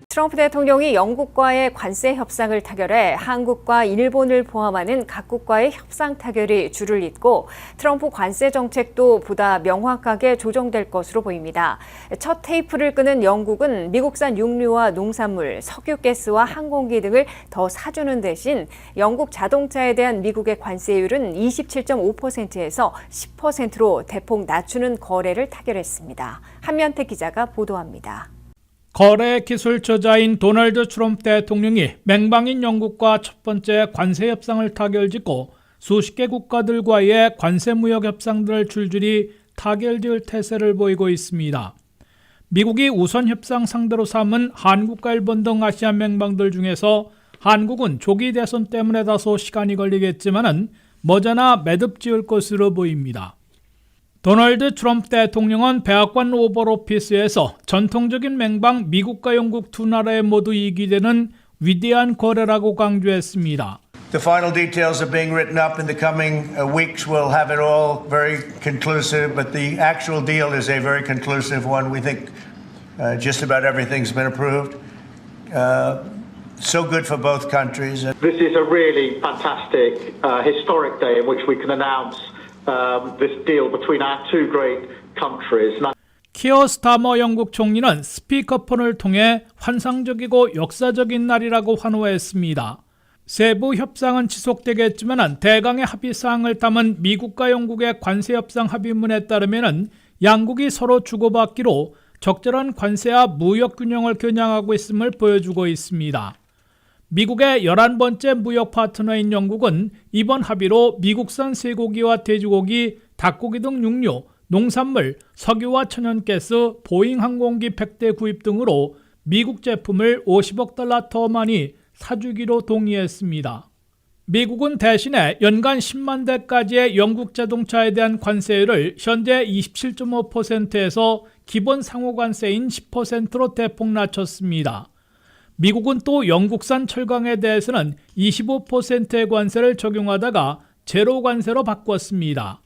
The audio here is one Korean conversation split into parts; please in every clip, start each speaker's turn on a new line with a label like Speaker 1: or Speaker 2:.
Speaker 1: 트럼프 대통령이 영국과의 관세 협상을 타결해 한국과 일본을 포함하는 각국과의 협상 타결이 줄을 잇고 트럼프 관세 정책도 보다 명확하게 조정될 것으로 보입니다. 첫 테이프를 끄는 영국은 미국산 육류와 농산물, 석유, 가스와 항공기 등을 더 사주는 대신 영국 자동차에 대한 미국의 관세율은 27.5%에서 10%로 대폭 낮추는 거래를 타결했습니다. 한면태 기자가 보도합니다.
Speaker 2: 거래 기술 저자인 도널드 트럼프 대통령이 맹방인 영국과 첫 번째 관세 협상을 타결짓고 수십 개 국가들과의 관세 무역 협상들을 줄줄이 타결지을 태세를 보이고 있습니다. 미국이 우선 협상 상대로 삼은 한국과 일본 등 아시아 맹방들 중에서 한국은 조기 대선 때문에 다소 시간이 걸리겠지만은 머지않아 매듭 지을 것으로 보입니다. 도널드 트럼프 대통령은 백악관 오벌 오피스에서 전통적인 맹방 미국과 영국 두 나라에 모두 이익이 되는 위대한 거래라고 강조했습니다.
Speaker 3: The final details are being written up in the coming weeks. We'll have it all very conclusive, but the actual deal is a very conclusive one. We think just about everything's been approved. So good for both countries.
Speaker 4: This is a really fantastic, historic day in which we can announce this deal between our two great countries.
Speaker 2: 키어 스타머 영국 총리는 스피커폰을 통해 환상적이고 역사적인 날이라고 환호했습니다. 세부 협상은 지속되겠지만 대강의 합의사항을 담은 미국과 영국의 관세 협상 합의문에 따르면 양국이 서로 주고받기로 적절한 관세와 무역 균형을 겨냥하고 있음을 보여주고 있습니다. 미국의 11번째 무역 파트너인 영국은 이번 합의로 미국산 쇠고기와 돼지고기, 닭고기 등 육류, 농산물, 석유와 천연가스, 보잉 항공기 100대 구입 등으로 미국 제품을 $50억 더 많이 사주기로 동의했습니다. 미국은 대신에 연간 10만 대까지의 영국 자동차에 대한 관세율을 현재 27.5%에서 기본 상호관세인 10%로 대폭 낮췄습니다. 미국은 또 영국산 철강에 대해서는 25%의 관세를 적용하다가 제로 관세로 바꿨습니다.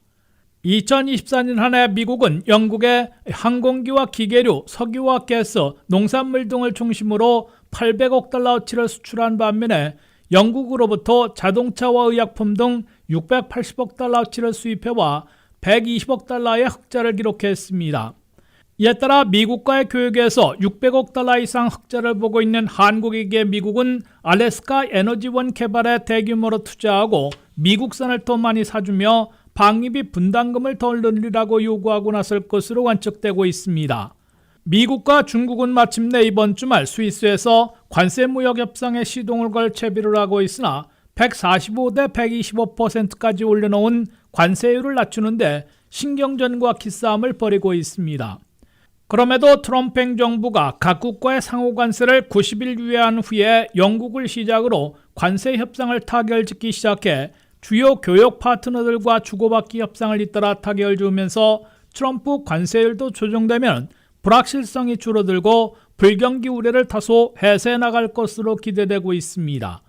Speaker 2: 2024년 한 해 미국은 영국에 항공기와 기계류, 석유와 가스, 농산물 등을 중심으로 $800억 어치를 수출한 반면에 영국으로부터 자동차와 의약품 등 $680억 어치를 수입해와 $120억 흑자를 기록했습니다. 이에 따라 미국과의 교역에서 $600억 이상 흑자를 보고 있는 한국에게 미국은 알래스카 에너지원 개발에 대규모로 투자하고 미국산을 더 많이 사주며 방위비 분담금을 더 늘리라고 요구하고 나설 것으로 관측되고 있습니다. 미국과 중국은 마침내 이번 주말 스위스에서 관세 무역 협상에 시동을 걸 채비를 하고 있으나 145대 125%까지 올려놓은 관세율을 낮추는데 신경전과 기싸움을 벌이고 있습니다. 그럼에도 트럼프 행정부가 각국과의 상호관세를 90일 유예한 후에 영국을 시작으로 관세 협상을 타결짓기 시작해 주요 교역 파트너들과 주고받기 협상을 잇따라 타결 지으면서 트럼프 관세율도 조정되면 불확실성이 줄어들고 불경기 우려를 다소 해소해 나갈 것으로 기대되고 있습니다.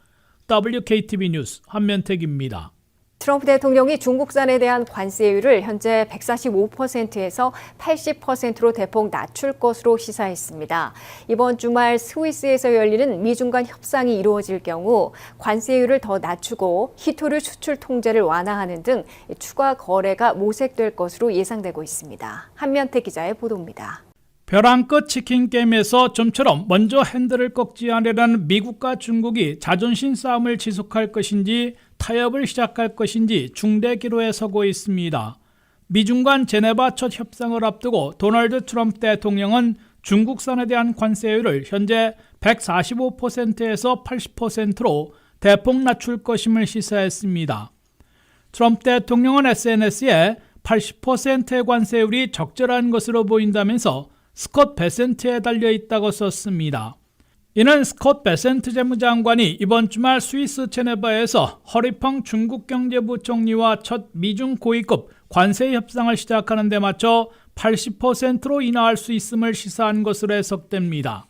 Speaker 2: WKTV 뉴스 한면택입니다.
Speaker 1: 트럼프 대통령이 중국산에 대한 관세율을 현재 145%에서 80%로 대폭 낮출 것으로 시사했습니다. 이번 주말 스위스에서 열리는 미중 간 협상이 이루어질 경우 관세율을 더 낮추고 희토류 수출 통제를 완화하는 등 추가 거래가 모색될 것으로 예상되고 있습니다. 한면태 기자의 보도입니다.
Speaker 2: 벼랑 끝 치킨 게임에서 좀처럼 먼저 핸들을 꺾지 않으려는 미국과 중국이 자존심 싸움을 지속할 것인지 타협을 시작할 것인지 중대 기로에 서고 있습니다. 미중 간 제네바 첫 협상을 앞두고 도널드 트럼프 대통령은 중국산에 대한 관세율을 현재 145%에서 80%로 대폭 낮출 것임을 시사했습니다. 트럼프 대통령은 SNS에 80%의 관세율이 적절한 것으로 보인다면서 스콧 베센트에 달려있다고 썼습니다. 이는 스콧 베센트 재무장관이 이번 주말 스위스 제네바에서 허리펑 중국 경제부총리와 첫 미중 고위급 관세 협상을 시작하는 데 맞춰 80%로 인하할 수 있음을 시사한 것으로 해석됩니다.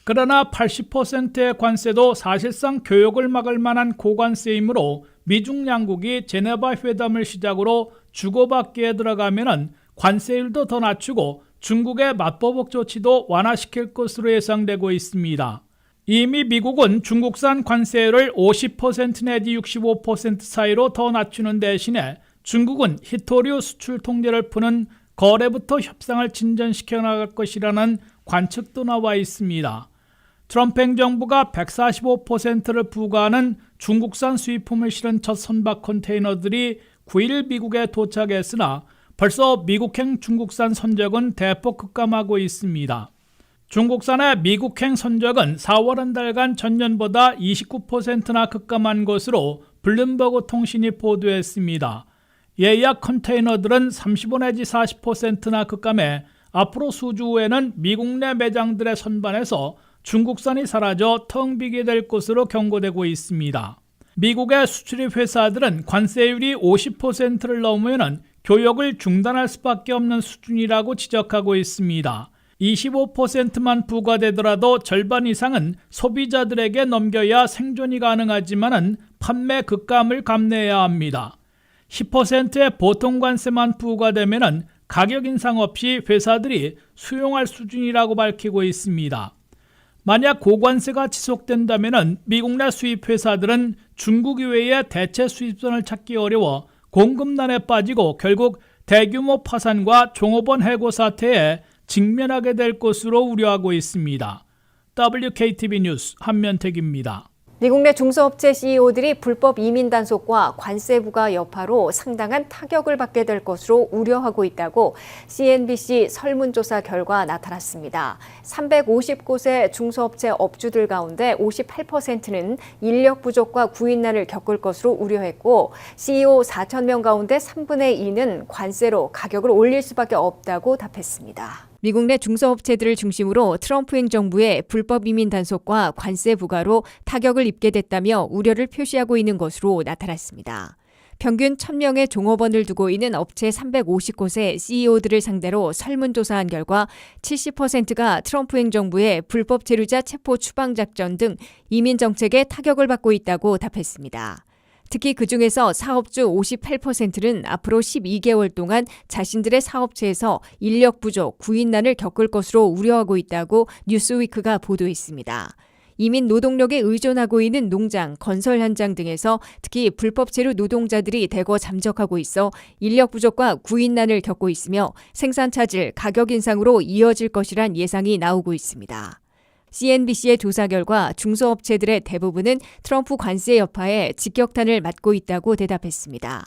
Speaker 2: 그러나 80%의 관세도 사실상 교역을 막을 만한 고관세이므로 미중 양국이 제네바 회담을 시작으로 주고받기에 들어가면 관세율도 더 낮추고 중국의 맞보복 조치도 완화시킬 것으로 예상되고 있습니다. 이미 미국은 중국산 관세율을 50% 내지 65% 사이로 더 낮추는 대신에 중국은 히토류 수출 통제를 푸는 거래부터 협상을 진전시켜 나갈 것이라는 관측도 나와 있습니다. 트럼프 행정부가 145%를 부과하는 중국산 수입품을 실은 첫 선박 컨테이너들이 9일 미국에 도착했으나 벌써 미국행 중국산 선적은 대폭 급감하고 있습니다. 중국산의 미국행 선적은 4월 한 달간 전년보다 29%나 급감한 것으로 블룸버그 통신이 보도했습니다. 예약 컨테이너들은 35 내지 40%나 급감해 앞으로 수주 후에는 미국 내 매장들의 선반에서 중국산이 사라져 텅 비게 될 것으로 경고되고 있습니다. 미국의 수출입 회사들은 관세율이 50%를 넘으면 교역을 중단할 수밖에 없는 수준이라고 지적하고 있습니다. 25%만 부과되더라도 절반 이상은 소비자들에게 넘겨야 생존이 가능하지만 판매 급감을 감내해야 합니다. 10%의 보통 관세만 부과되면 가격 인상 없이 회사들이 수용할 수준이라고 밝히고 있습니다. 만약 고관세가 지속된다면 미국 내 수입 회사들은 중국 이외의 대체 수입선을 찾기 어려워 공급난에 빠지고 결국 대규모 파산과 종업원 해고 사태에 직면하게 될 것으로 우려하고 있습니다. WKTV 뉴스 한면택입니다.
Speaker 1: 미국 내 중소업체 CEO들이 불법 이민 단속과 관세 부과 여파로 상당한 타격을 받게 될 것으로 우려하고 있다고 CNBC 설문조사 결과 나타났습니다. 350곳의 중소업체 업주들 가운데 58%는 인력 부족과 구인난을 겪을 것으로 우려했고 CEO 4,000명 가운데 3분의 2는 관세로 가격을 올릴 수밖에 없다고 답했습니다. 미국 내 중소업체들을 중심으로 트럼프 행정부의 불법 이민 단속과 관세 부과로 타격을 입게 됐다며 우려를 표시하고 있는 것으로 나타났습니다. 평균 1,000명의 종업원을 두고 있는 업체 350곳의 CEO들을 상대로 설문조사한 결과 70%가 트럼프 행정부의 불법 체류자 체포 추방 작전 등 이민 정책에 타격을 받고 있다고 답했습니다. 특히 그중에서 사업주 58%는 앞으로 12개월 동안 자신들의 사업체에서 인력 부족, 구인난을 겪을 것으로 우려하고 있다고 뉴스위크가 보도했습니다. 이민 노동력에 의존하고 있는 농장, 건설 현장 등에서 특히 불법 체류 노동자들이 대거 잠적하고 있어 인력 부족과 구인난을 겪고 있으며 생산 차질, 가격 인상으로 이어질 것이란 예상이 나오고 있습니다. CNBC의 조사 결과 중소업체들의 대부분은 트럼프 관세 여파에 직격탄을 맞고 있다고 대답했습니다.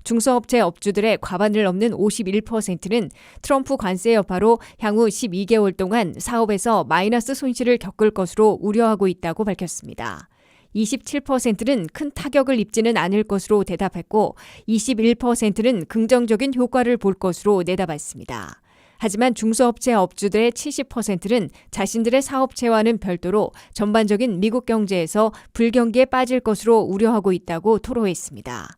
Speaker 1: 중소업체 업주들의 과반을 넘는 51%는 트럼프 관세 여파로 향후 12개월 동안 사업에서 마이너스 손실을 겪을 것으로 우려하고 있다고 밝혔습니다. 27%는 큰 타격을 입지는 않을 것으로 대답했고 21%는 긍정적인 효과를 볼 것으로 내다봤습니다. 하지만 중소업체 업주들의 70%는 자신들의 사업체와는 별도로 전반적인 미국 경제에서 불경기에 빠질 것으로 우려하고 있다고 토로했습니다.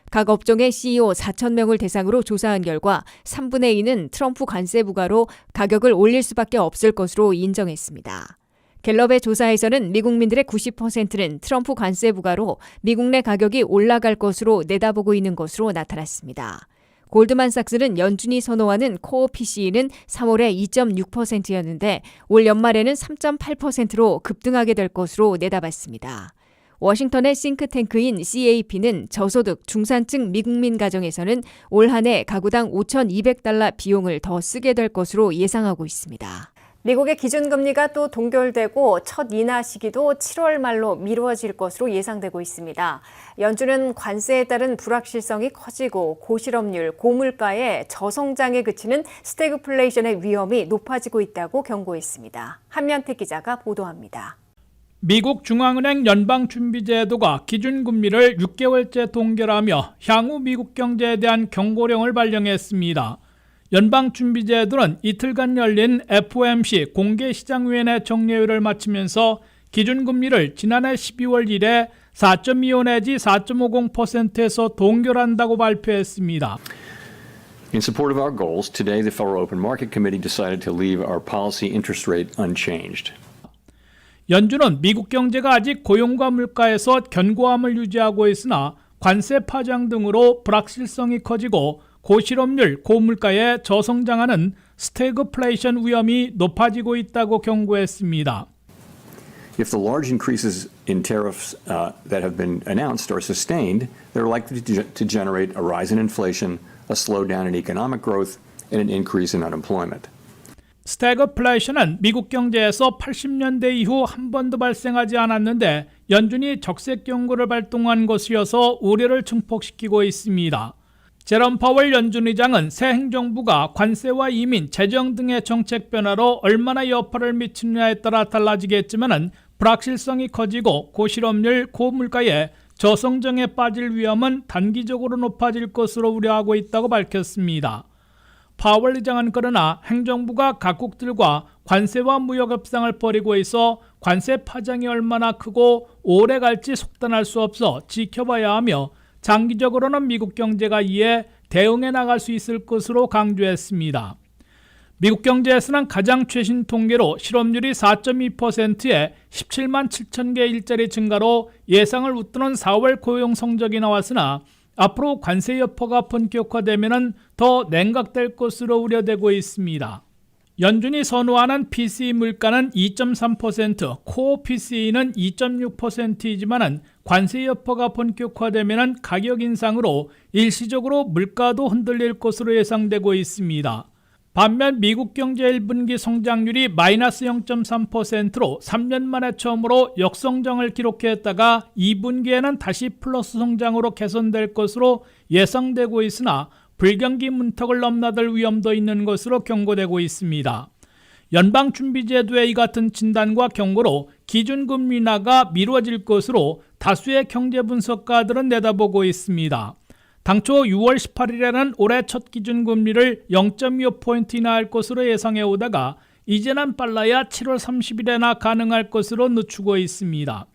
Speaker 1: 각 업종의 CEO 4,000명을 대상으로 조사한 결과 3분의 2는 트럼프 관세 부과로 가격을 올릴 수밖에 없을 것으로 인정했습니다. 갤럽의 조사에서는 미국민들의 90%는 트럼프 관세 부과로 미국 내 가격이 올라갈 것으로 내다보고 있는 것으로 나타났습니다. 골드만삭스는 연준이 선호하는 코어 PCE는 3월에 2.6%였는데 올 연말에는 3.8%로 급등하게 될 것으로 내다봤습니다. 워싱턴의 싱크탱크인 CAP는 저소득, 중산층 미국민 가정에서는 올 한 해 가구당 $5,200 비용을 더 쓰게 될 것으로 예상하고 있습니다. 미국의 기준금리가 또 동결되고 첫 인하 시기도 7월 말로 미뤄질 것으로 예상되고 있습니다. 연준은 관세에 따른 불확실성이 커지고 고실업률, 고물가에 저성장에 그치는 스태그플레이션의 위험이 높아지고 있다고 경고했습니다. 한면택 기자가 보도합니다.
Speaker 2: 미국 중앙은행 연방준비제도가 기준금리를 6개월째 동결하며 향후 미국 경제에 대한 경고령을 발령했습니다. 연방준비제도는 이틀간 열린 FOMC 공개시장위원회 정례회를 마치면서 기준금리를 지난해 12월 1일에 4.25 내지 4.50%에서 동결한다고 발표했습니다.
Speaker 5: In support of our goals, today the Federal Open Market Committee decided to leave our policy interest rate unchanged.
Speaker 2: 연준은 미국 경제가 아직 고용과 물가에서 견고함을 유지하고 있으나 관세 파장 등으로 불확실성이 커지고 고실업률, 고물가에 저성장하는 스태그플레이션 위험이 높아지고 있다고 경고했습니다.
Speaker 5: If the large increases in tariffs that have been announced are sustained, they're likely to generate a rise in inflation, a slowdown in economic growth, and an increase in unemployment.
Speaker 2: 스태그플레이션은 미국 경제에서 80년대 이후 한 번도 발생하지 않았는데 연준이 적색 경고를 발동한 것이어서 우려를 증폭시키고 있습니다. 제롬 파월 연준 의장은 새 행정부가 관세와 이민, 재정 등의 정책 변화로 얼마나 여파를 미치느냐에 따라 달라지겠지만 불확실성이 커지고 고실업률, 고물가에 저성장에 빠질 위험은 단기적으로 높아질 것으로 우려하고 있다고 밝혔습니다. 파월 의장은 그러나 행정부가 각국들과 관세와 무역 협상을 벌이고 있어 관세 파장이 얼마나 크고 오래 갈지 속단할 수 없어 지켜봐야 하며 장기적으로는 미국 경제가 이에 대응해 나갈 수 있을 것으로 강조했습니다. 미국 경제에서는 가장 최신 통계로 실업률이 4.2%에 17만 7천 개 일자리 증가로 예상을 웃도는 4월 고용 성적이 나왔으나 앞으로 관세 여파가 본격화되면 더 냉각될 것으로 우려되고 있습니다. 연준이 선호하는 PCE 물가는 2.3%, 코어 PCE는 2.6%이지만 관세 여파가 본격화되면 가격 인상으로 일시적으로 물가도 흔들릴 것으로 예상되고 있습니다. 반면 미국 경제 1분기 성장률이 마이너스 0.3%로 3년 만에 처음으로 역성장을 기록했다가 2분기에는 다시 플러스 성장으로 개선될 것으로 예상되고 있으나 불경기 문턱을 넘나들 위험도 있는 것으로 경고되고 있습니다. 연방준비제도의 이 같은 진단과 경고로 기준금리 인하가 미뤄질 것으로 다수의 경제분석가들은 내다보고 있습니다. 당초 6월 18일에는 올해 첫 기준금리를 0.25포인트 인하할 것으로 예상해 오다가 이제는 빨라야 7월 30일에나 가능할 것으로 늦추고 있습니다.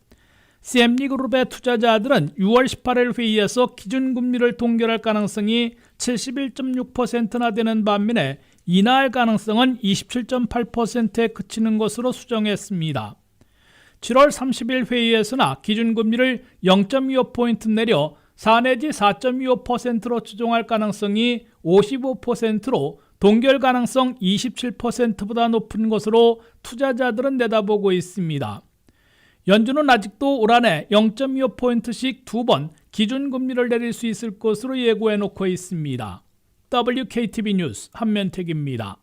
Speaker 2: CME 그룹의 투자자들은 6월 18일 회의에서 기준금리를 동결할 가능성이 71.6%나 되는 반면에 인하할 가능성은 27.8%에 그치는 것으로 수정했습니다. 7월 30일 회의에서나 기준금리를 0.25포인트 내려 4 내지 4.25%로 추정할 가능성이 55%로 동결 가능성 27%보다 높은 것으로 투자자들은 내다보고 있습니다. 연준은 아직도 올 한해 0.25포인트씩 2번 기준금리를 내릴 수 있을 것으로 예고해놓고 있습니다. WKTV 뉴스 한면택입니다.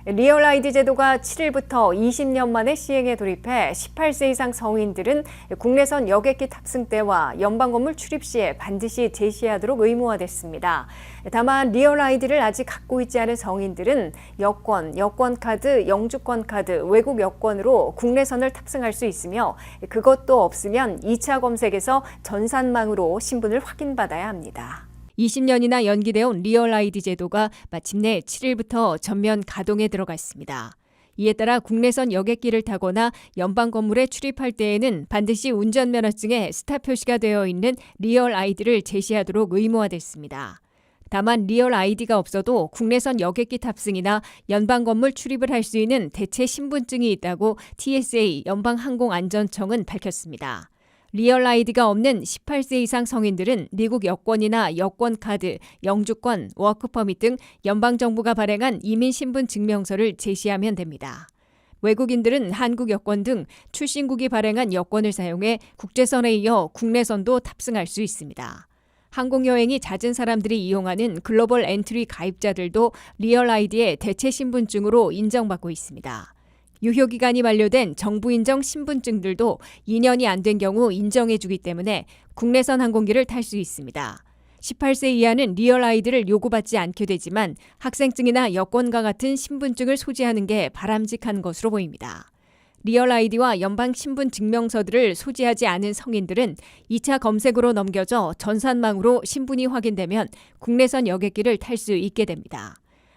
Speaker 1: 리얼 아이디 제도가 7일부터 20년 만에 시행에 돌입해 18세 이상 성인들은 국내선 여객기 탑승 때와 연방건물 출입 시에 반드시 제시하도록 의무화됐습니다. 다만 리얼 아이디를 아직 갖고 있지 않은 성인들은 여권, 여권카드, 영주권카드, 외국 여권으로 국내선을 탑승할 수 있으며 그것도 없으면 2차 검색에서 전산망으로 신분을 확인받아야 합니다. 20년이나 연기되어 온 리얼 아이디 제도가 마침내 7일부터 전면 가동에 들어갔습니다. 이에 따라 국내선 여객기를 타거나 연방 건물에 출입할 때에는 반드시 운전면허증에 스타 표시가 되어 있는 리얼 아이디를 제시하도록 의무화됐습니다. 다만 리얼 아이디가 없어도 국내선 여객기 탑승이나 연방 건물 출입을 할 수 있는 대체 신분증이 있다고 TSA 연방항공안전청은 밝혔습니다. 리얼 아이디가 없는 18세 이상 성인들은 미국 여권이나 여권카드, 영주권, 워크퍼밋 등 연방정부가 발행한 이민신분증명서를 제시하면 됩니다. 외국인들은 한국 여권 등 출신국이 발행한 여권을 사용해 국제선에 이어 국내선도 탑승할 수 있습니다. 항공여행이 잦은 사람들이 이용하는 글로벌 엔트리 가입자들도 리얼 아이디의 대체 신분증으로 인정받고 있습니다. 유효기간이 만료된 정부 인정 신분증들도 2년이 안 된 경우 인정해주기 때문에 국내선 항공기를 탈 수 있습니다. 18세 이하는 리얼 아이디를 요구받지 않게 되지만 학생증이나 여권과 같은 신분증을 소지하는 게 바람직한 것으로 보입니다. 리얼 아이디와 연방 신분 증명서들을 소지하지 않은 성인들은 2차 검색으로 넘겨져 전산망으로 신분이 확인되면 국내선 여객기를 탈 수 있게 됩니다.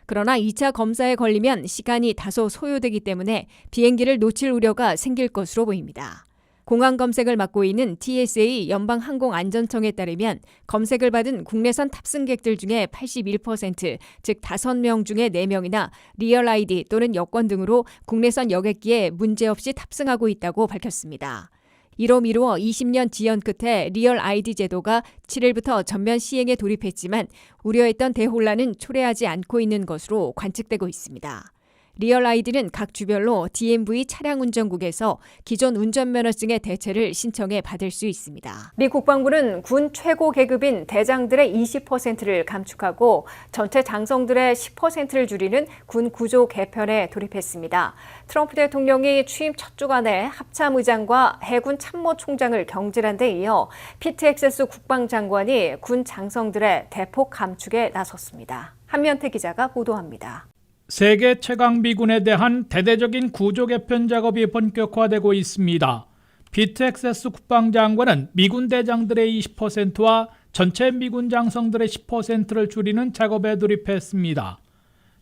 Speaker 1: 그러나 2차 검사에 걸리면 시간이 다소 소요되기 때문에 비행기를 놓칠 우려가 생길 것으로 보입니다. 공항 검색을 맡고 있는 TSA 연방항공안전청에 따르면 검색을 받은 국내선 탑승객들 중에 81%, 즉 5명 중에 4명이나 리얼 아이디 또는 여권 등으로 국내선 여객기에 문제없이 탑승하고 있다고 밝혔습니다. 이로 미루어 20년 지연 끝에 리얼 아이디 제도가 7일부터 전면 시행에 돌입했지만 우려했던 대혼란은 초래하지 않고 있는 것으로 관측되고 있습니다. 리얼 아이디는 각 주별로 DMV 차량운전국에서 기존 운전면허증의 대체를 신청해 받을 수 있습니다. 미 국방부는 군 최고 계급인 대장들의 20%를 감축하고 전체 장성들의 10%를 줄이는 군 구조 개편에 돌입했습니다. 트럼프 대통령이 취임 첫 주간에 합참의장과 해군 참모총장을 경질한 데 이어 피트 헥세스 국방장관이 군 장성들의 대폭 감축에 나섰습니다. 한면태 기자가 보도합니다.
Speaker 2: 세계 최강 미군에 대한 대대적인 구조 개편 작업이 본격화되고 있습니다. 피트 헥세스 국방장관은 미군 대장들의 20%와 전체 미군 장성들의 10%를 줄이는 작업에 돌입했습니다.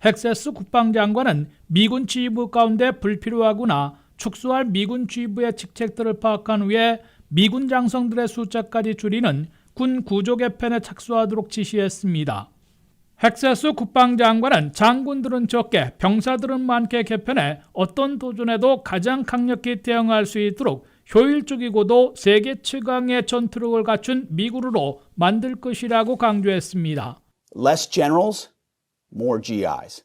Speaker 2: 헥세스 국방장관은 미군 지휘부 가운데 불필요하거나 축소할 미군 지휘부의 직책들을 파악한 후에 미군 장성들의 숫자까지 줄이는 군 구조 개편에 착수하도록 지시했습니다. 헥세스 국방장관은 장군들은 적게 병사들은 많게 개편해 어떤 도전에도 가장 강력히 대응할 수 있도록 효율적이고도 세계 최강의 전투력을 갖춘 미군으로 만들 것이라고 강조했습니다.
Speaker 6: Less generals, more GIs.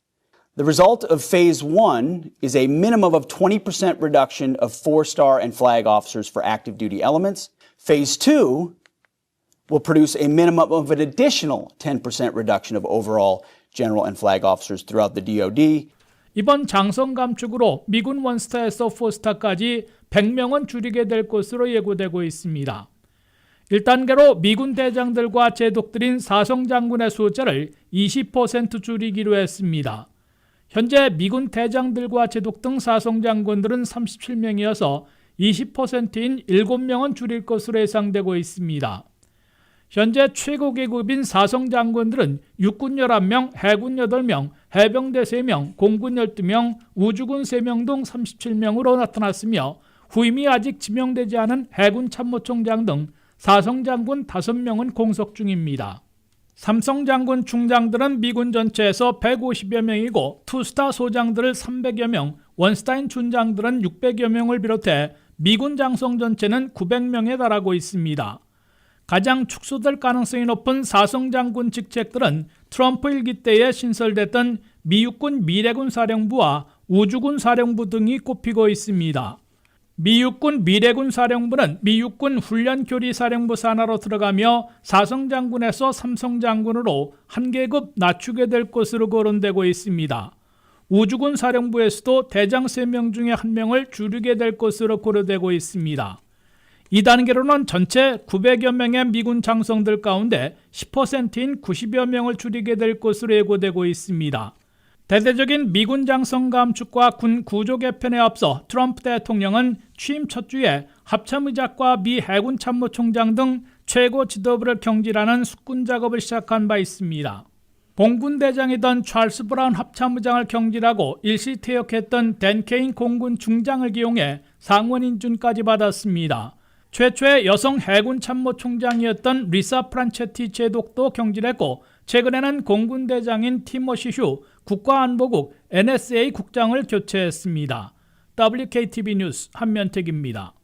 Speaker 6: The result of Phase 1 is a minimum of 20% reduction of 4-star and flag officers for active duty elements. Phase 2 will produce a minimum of an additional 10% reduction of overall general and flag officers throughout the DoD.
Speaker 2: 이번 장성 감축으로 미군 원스타에서 4스타까지 100명은 줄이게 될 것으로 예고되고 있습니다. 1단계로 미군 대장들과 제독들인 사성 장군의 숫자를 20% 줄이기로 했습니다. 현재 미군 대장들과 제독 등 사성 장군들은 37명이어서 20%인 7명은 줄일 것으로 예상되고 있습니다. 현재 최고 계급인 사성 장군들은 육군 11명, 해군 8명, 해병대 3명, 공군 12명, 우주군 3명 등 37명으로 나타났으며 후임이 아직 지명되지 않은 해군 참모총장 등 사성 장군 5명은 공석 중입니다. 삼성 장군 중장들은 미군 전체에서 150여 명이고 투스타 소장들을 300여 명, 원스타인 준장들은 600여 명을 비롯해 미군 장성 전체는 900명에 달하고 있습니다. 가장 축소될 가능성이 높은 사성 장군 직책들은 트럼프 일기 때에 신설됐던 미육군 미래군 사령부와 우주군 사령부 등이 꼽히고 있습니다. 미육군 미래군 사령부는 미육군 훈련교리 사령부 산하로 들어가며 사성 장군에서 삼성 장군으로 한 계급 낮추게 될 것으로 거론되고 있습니다. 우주군 사령부에서도 대장 3명 중에 1명을 줄이게 될 것으로 고려되고 있습니다. 2단계로는 전체 900여 명의 미군 장성들 가운데 10%인 90여 명을 줄이게 될 것으로 예고되고 있습니다. 대대적인 미군 장성 감축과 군 구조 개편에 앞서 트럼프 대통령은 취임 첫 주에 합참의장과 미 해군 참모총장 등 최고 지도부를 경질하는 숙군 작업을 시작한 바 있습니다. 공군 대장이던 찰스 브라운 합참의장을 경질하고 일시 퇴역했던 댄 케인 공군 중장을 기용해 상원 인준까지 받았습니다. 최초의 여성 해군 참모총장이었던 리사 프란체티 제독도 경질했고 최근에는 공군 대장인 티모시 휴 국가안보국 NSA 국장을 교체했습니다. WKTV 뉴스 한면택입니다.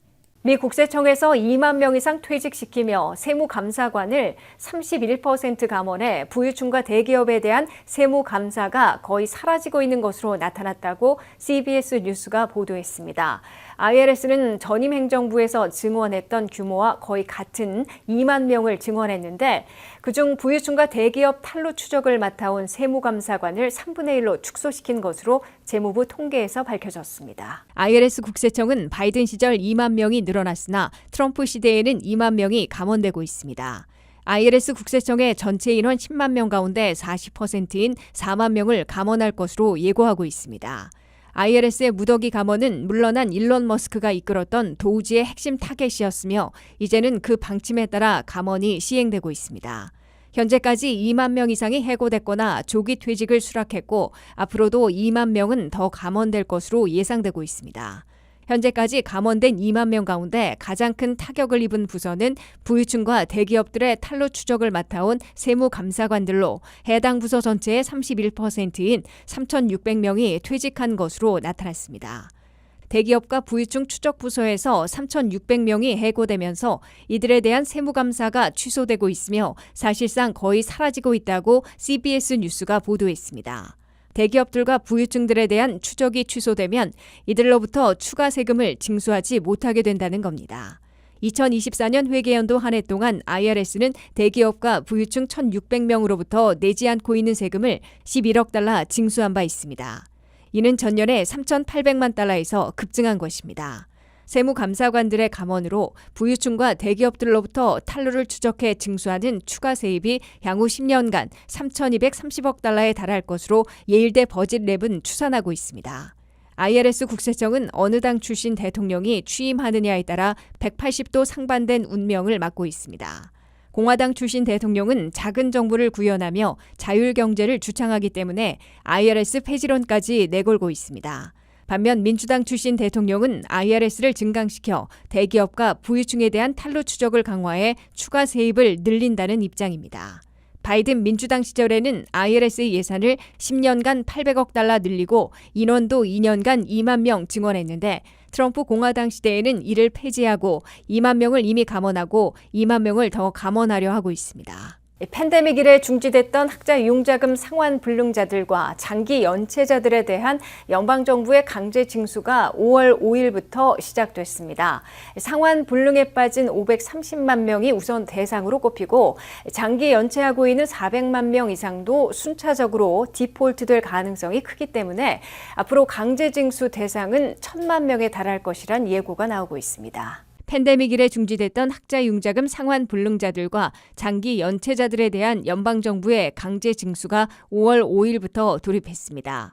Speaker 1: 미 국세청에서 2만 명 이상 퇴직시키며 세무감사관을 31% 감원해 부유층과 대기업에 대한 세무감사가 거의 사라지고 있는 것으로 나타났다고 CBS 뉴스가 보도했습니다. IRS는 전임 행정부에서 증원했던 규모와 거의 같은 2만 명을 증원했는데 그중 부유층과 대기업 탈루 추적을 맡아온 세무감사관을 3분의 1로 축소시킨 것으로 재무부 통계에서 밝혀졌습니다. IRS 국세청은 바이든 시절 2만 명이 늘어났으나 트럼프 시대에는 2만 명이 감원되고 있습니다. IRS 국세청의 전체 인원 10만 명 가운데 40%인 4만 명을 감원할 것으로 예고하고 있습니다. IRS의 무더기 감원은 물러난 일론 머스크가 이끌었던 도우지의 핵심 타겟이었으며 이제는 그 방침에 따라 감원이 시행되고 있습니다. 현재까지 2만 명 이상이 해고됐거나 조기 퇴직을 수락했고 앞으로도 2만 명은 더 감원될 것으로 예상되고 있습니다. 현재까지 감원된 2만 명 가운데 가장 큰 타격을 입은 부서는 부유층과 대기업들의 탈루 추적을 맡아온 세무감사관들로 해당 부서 전체의 31%인 3,600명이 퇴직한 것으로 나타났습니다. 대기업과 부유층 추적 부서에서 3,600명이 해고되면서 이들에 대한 세무감사가 취소되고 있으며 사실상 거의 사라지고 있다고 CBS 뉴스가 보도했습니다. 대기업들과 부유층들에 대한 추적이 취소되면 이들로부터 추가 세금을 징수하지 못하게 된다는 겁니다. 2024년 회계연도 한 해 동안 IRS는 대기업과 부유층 1,600명으로부터 내지 않고 있는 세금을 11억 달러 징수한 바 있습니다. 이는 전년에 3,800만 달러에서 급증한 것입니다. 세무감사관들의 감원으로 부유층과 대기업들로부터 탈루를 추적해 징수하는 추가 세입이 향후 10년간 3,230억 달러에 달할 것으로 예일대 버짓랩은 추산하고 있습니다. IRS 국세청은 어느 당 출신 대통령이 취임하느냐에 따라 180도 상반된 운명을 맞고 있습니다. 공화당 출신 대통령은 작은 정부를 구현하며 자율경제를 주창하기 때문에 IRS 폐지론까지 내걸고 있습니다. 반면 민주당 출신 대통령은 IRS를 증강시켜 대기업과 부유층에 대한 탈루 추적을 강화해 추가 세입을 늘린다는 입장입니다. 바이든 민주당 시절에는 IRS 예산을 10년간 800억 달러 늘리고 인원도 2년간 2만 명 증원했는데 트럼프 공화당 시대에는 이를 폐지하고 2만 명을 이미 감원하고 2만 명을 더 감원하려 하고 있습니다. 팬데믹 이래 중지됐던 학자 융자금 상환 불능자들과 장기 연체자들에 대한 연방정부의 강제 징수가 5월 5일부터 시작됐습니다. 상환 불능에 빠진 530만 명이 우선 대상으로 꼽히고 장기 연체하고 있는 400만 명 이상도 순차적으로 디폴트될 가능성이 크기 때문에 앞으로 강제 징수 대상은 1,000만 명에 달할 것이란 예고가 나오고 있습니다. 팬데믹 이래 중지됐던 학자 융자금 상환 불능자들과 장기 연체자들에 대한 연방정부의 강제 징수가 5월 5일부터 돌입했습니다.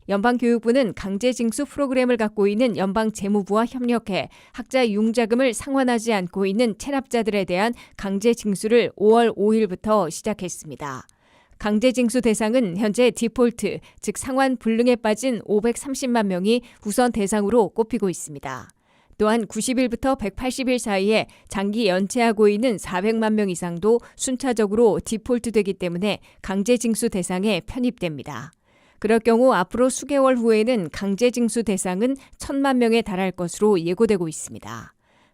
Speaker 1: 연방교육부는 강제 징수 프로그램을 갖고 있는 연방재무부와 협력해 학자 융자금을 상환하지 않고 있는 체납자들에 대한 강제 징수를 5월 5일부터 시작했습니다. 강제 징수 대상은 현재 디폴트, 즉 상환 불능에 빠진 530만 명이 우선 대상으로 꼽히고 있습니다. 또한 90일부터 180일 사이에 장기 연체하고 있는 400만 명 이상도 순차적으로 디폴트되기 때문에 강제 징수 대상에 편입됩니다. 그럴 경우 앞으로 수개월 후에는 강제 징수 대상은 1,000만 명에 달할 것으로 예고되고 있습니다.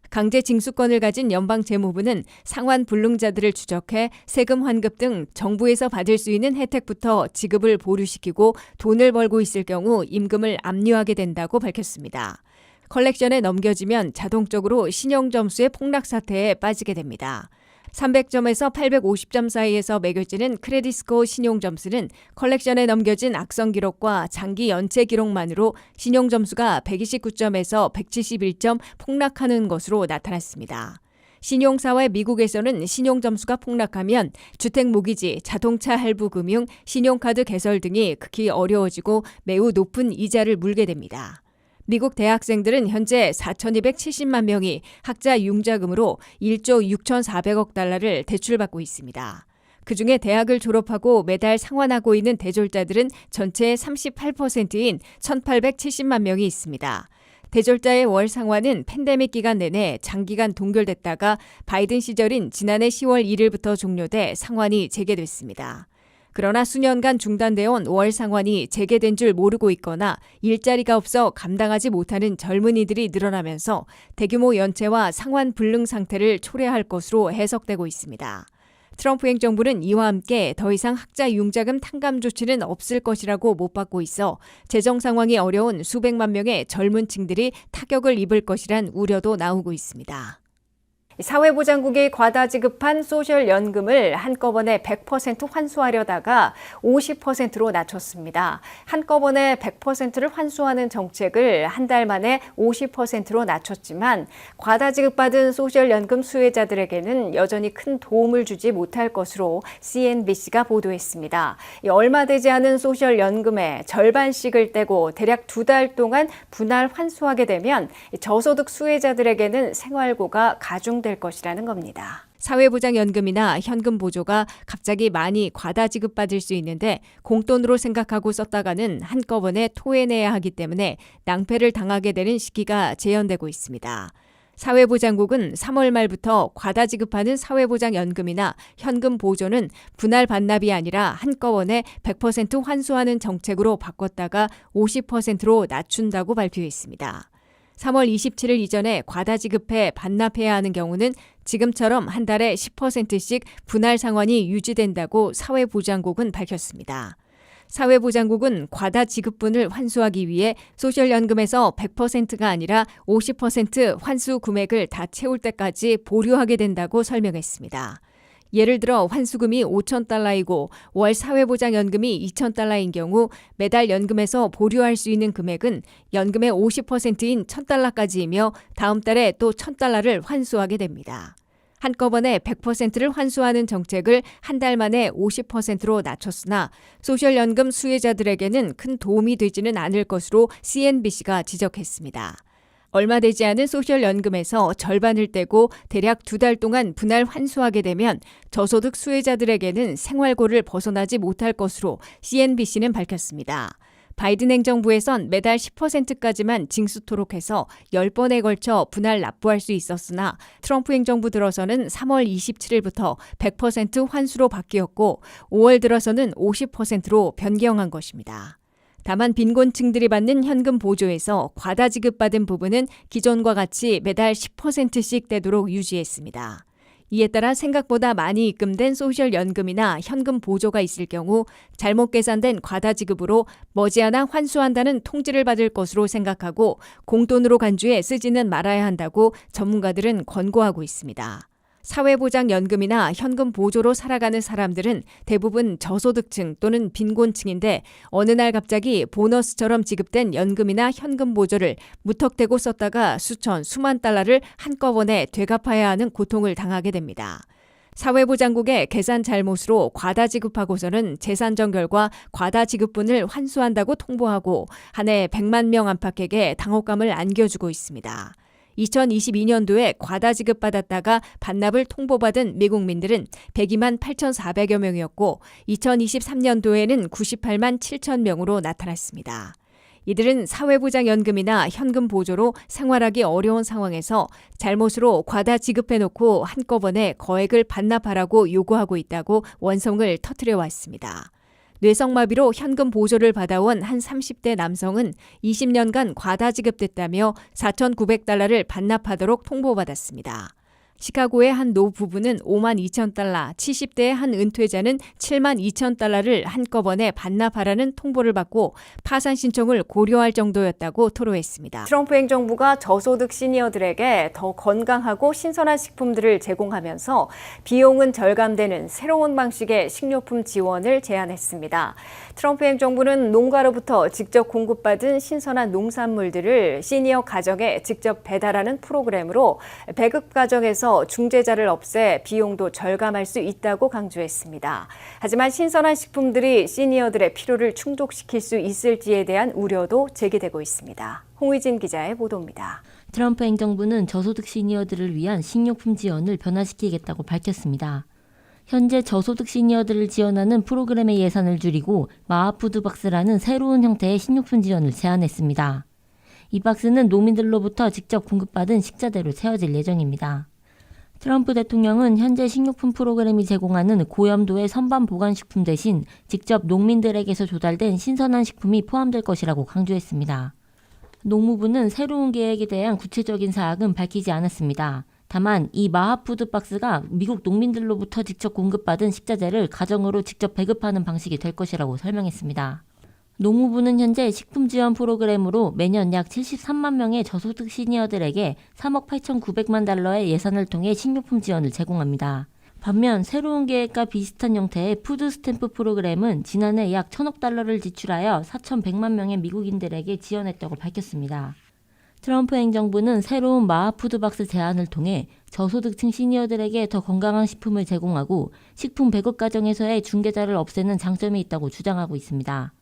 Speaker 1: 강제 징수권을 가진 연방재무부는 상환 불능자들을 추적해 세금 환급 등 정부에서 받을 수 있는 혜택부터 지급을 보류시키고 돈을 벌고 있을 경우 임금을 압류하게 된다고 밝혔습니다. 컬렉션에 넘겨지면 자동적으로 신용점수의 폭락 사태에 빠지게 됩니다. 300점에서 850점 사이에서 매겨지는 크레딧 스코어 신용점수는 컬렉션에 넘겨진 악성 기록과 장기 연체 기록만으로 신용점수가 129점에서 171점 폭락하는 것으로 나타났습니다. 신용사회 미국에서는 신용점수가 폭락하면 주택모기지, 자동차 할부 금융, 신용카드 개설 등이 극히 어려워지고 매우 높은 이자를 물게 됩니다. 미국 대학생들은 현재 4,270만 명이 학자 융자금으로 1조 6,400억 달러를 대출받고 있습니다. 그중에 대학을 졸업하고 매달 상환하고 있는 대졸자들은 전체의 38%인 1,870만 명이 있습니다. 대졸자의 월 상환은 팬데믹 기간 내내 장기간 동결됐다가 바이든 시절인 지난해 10월 1일부터 종료돼 상환이 재개됐습니다. 그러나 수년간 중단되어 온 월 상환이 재개된 줄 모르고 있거나 일자리가 없어 감당하지 못하는 젊은이들이 늘어나면서 대규모 연체와 상환 불능 상태를 초래할 것으로 해석되고 있습니다. 트럼프 행정부는 이와 함께 더 이상 학자 융자금 탕감 조치는 없을 것이라고 못 받고 있어 재정 상황이 어려운 수백만 명의 젊은 층들이 타격을 입을 것이란 우려도 나오고 있습니다. 사회보장국이 과다 지급한 소셜연금을 한꺼번에 100% 환수하려다가 50%로 낮췄습니다. 한꺼번에 100%를 환수하는 정책을 한 달 만에 50%로 낮췄지만 과다 지급받은 소셜연금 수혜자들에게는 여전히 큰 도움을 주지 못할 것으로 CNBC가 보도했습니다. 얼마 되지 않은 소셜연금의 절반씩을 떼고 대략 2달 동안 분할 환수하게 되면 저소득 수혜자들에게는 생활고가 가중될 것이라는 겁니다. 사회보장연금이나 현금보조가 갑자기 많이 과다 지급받을 수 있는데 공돈으로 생각하고 썼다가는 한꺼번에 토해내야 하기 때문에 낭패를 당하게 되는 시기가 재현되고 있습니다. 사회보장국은 3월 말부터 과다 지급하는 사회보장연금이나 현금보조는 분할 반납이 아니라 한꺼번에 100% 환수하는 정책으로 바꿨다가 50%로 낮춘다고 발표했습니다. 3월 27일 이전에 과다 지급해 반납해야 하는 경우는 지금처럼 한 달에 10%씩 분할 상환이 유지된다고 사회보장국은 밝혔습니다. 사회보장국은 과다 지급분을 환수하기 위해 소셜연금에서 100%가 아니라 50% 환수 금액을 다 채울 때까지 보류하게 된다고 설명했습니다. 예를 들어 환수금이 $5,000이고 월 사회보장연금이 $2,000인 경우 매달 연금에서 보류할 수 있는 금액은 연금의 50%인 $1,000까지이며 다음 달에 또 $1,000를 환수하게 됩니다. 한꺼번에 100%를 환수하는 정책을 한 달 만에 50%로 낮췄으나 소셜연금 수혜자들에게는 큰 도움이 되지는 않을 것으로 CNBC가 지적했습니다. 얼마 되지 않은 소셜연금에서 절반을 떼고 대략 2달 동안 분할 환수하게 되면 저소득 수혜자들에게는 생활고를 벗어나지 못할 것으로 CNBC는 밝혔습니다. 바이든 행정부에선 매달 10%까지만 징수토록 해서 10번에 걸쳐 분할 납부할 수 있었으나 트럼프 행정부 들어서는 3월 27일부터 100% 환수로 바뀌었고 5월 들어서는 50%로 변경한 것입니다. 다만 빈곤층들이 받는 현금 보조에서 과다 지급받은 부분은 기존과 같이 매달 10%씩 떼도록 유지했습니다. 이에 따라 생각보다 많이 입금된 소셜연금이나 현금 보조가 있을 경우 잘못 계산된 과다 지급으로 머지않아 환수한다는 통지를 받을 것으로 생각하고 공돈으로 간주해 쓰지는 말아야 한다고 전문가들은 권고하고 있습니다. 사회보장연금이나 현금 보조로 살아가는 사람들은 대부분 저소득층 또는 빈곤층인데 어느 날 갑자기 보너스처럼 지급된 연금이나 현금 보조를 무턱대고 썼다가 수만 달러를 한꺼번에 되갚아야 하는 고통을 당하게 됩니다. 사회보장국의 계산 잘못으로 과다 지급하고서는 재산정 결과 과다 지급분을 환수한다고 통보하고 한 해 100만 명 안팎에게 당혹감을 안겨주고 있습니다. 2022년도에 과다 지급받았다가 반납을 통보받은 미국민들은 102만 8,400여 명이었고 2023년도에는 98만 7천 명으로 나타났습니다. 이들은 사회보장연금이나 현금 보조로 생활하기 어려운 상황에서 잘못으로 과다 지급해놓고 한꺼번에 거액을 반납하라고 요구하고 있다고 원성을 터뜨려 왔습니다. 뇌성마비로 현금 보조를 받아온 한 30대 남성은 20년간 과다 지급됐다며 $4,900를 반납하도록 통보받았습니다. 시카고의 한 노부부는 $52,000, 70대의 한 은퇴자는 $72,000를 한꺼번에 반납하라는 통보를 받고 파산 신청을 고려할 정도였다고 토로했습니다. 트럼프 행정부가 저소득 시니어들에게 더 건강하고 신선한 식품들을 제공하면서 비용은 절감되는 새로운 방식의 식료품 지원을 제안했습니다. 트럼프 행정부는 농가로부터 직접 공급받은 신선한 농산물들을 시니어 가정에 직접 배달하는 프로그램으로 배급 과정에서 중재자를 없애 비용도 절감할 수 있다고 강조했습니다. 하지만 신선한 식품들이 시니어들의 필요를 충족시킬 수 있을지에 대한 우려도 제기되고 있습니다. 홍의진 기자의 보도입니다.
Speaker 7: 트럼프 행정부는 저소득 시니어들을 위한 식료품 지원을 변화시키겠다고 밝혔습니다. 현재 저소득 시니어들을 지원하는 프로그램의 예산을 줄이고 마하푸드박스라는 새로운 형태의 식료품 지원을 제안했습니다. 이 박스는 농민들로부터 직접 공급받은 식자재로 채워질 예정입니다. 트럼프 대통령은 현재 식료품 프로그램이 제공하는 고염도의 선반 보관식품 대신 직접 농민들에게서 조달된 신선한 식품이 포함될 것이라고 강조했습니다. 농무부는 새로운 계획에 대한 구체적인 사항은 밝히지 않았습니다. 다만 이 마하푸드 박스가 미국 농민들로부터 직접 공급받은 식자재를 가정으로 직접 배급하는 방식이 될 것이라고 설명했습니다. 농무부는 현재 식품 지원 프로그램으로 매년 약 73만 명의 저소득 시니어들에게 $3억 8,900만 달러의 예산을 통해 식료품 지원을 제공합니다. 반면 새로운 계획과 비슷한 형태의 푸드 스탬프 프로그램은 지난해 약 $1,000억 달러를 지출하여 4,100만 명의 미국인들에게 지원했다고 밝혔습니다. 트럼프 행정부는 새로운 마하푸드박스 제안을 통해 저소득층 시니어들에게 더 건강한 식품을 제공하고 식품 배급 과정에서의 중개자를 없애는 장점이 있다고 주장하고 있습니다.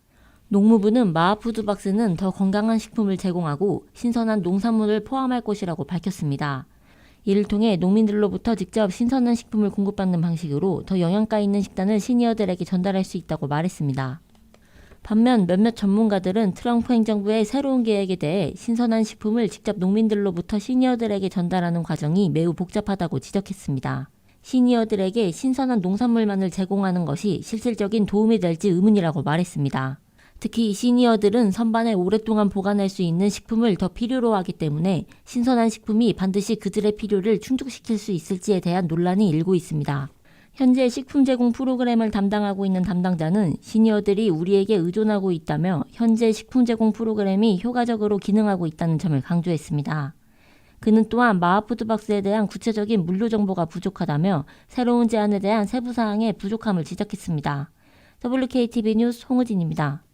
Speaker 7: 농무부는 마하푸드박스는 더 건강한 식품을 제공하고 신선한 농산물을 포함할 것이라고 밝혔습니다. 이를 통해 농민들로부터 직접 신선한 식품을 공급받는 방식으로 더 영양가 있는 식단을 시니어들에게 전달할 수 있다고 말했습니다. 반면 몇몇 전문가들은 트럼프 행정부의 새로운 계획에 대해 신선한 식품을 직접 농민들로부터 시니어들에게 전달하는 과정이 매우 복잡하다고 지적했습니다. 시니어들에게 신선한 농산물만을 제공하는 것이 실질적인 도움이 될지 의문이라고 말했습니다. 특히 시니어들은 선반에 오랫동안 보관할 수 있는 식품을 더 필요로 하기 때문에 신선한 식품이 반드시 그들의 필요를 충족시킬 수 있을지에 대한 논란이 일고 있습니다. 현재 식품 제공 프로그램을 담당하고 있는 담당자는 시니어들이 우리에게 의존하고 있다며 현재 식품 제공 프로그램이 효과적으로 기능하고 있다는 점을 강조했습니다. 그는 또한 마하푸드박스에 대한 구체적인 물류 정보가 부족하다며 새로운 제안에 대한 세부 사항의 부족함을 지적했습니다. WKTV 뉴스 홍의진입니다.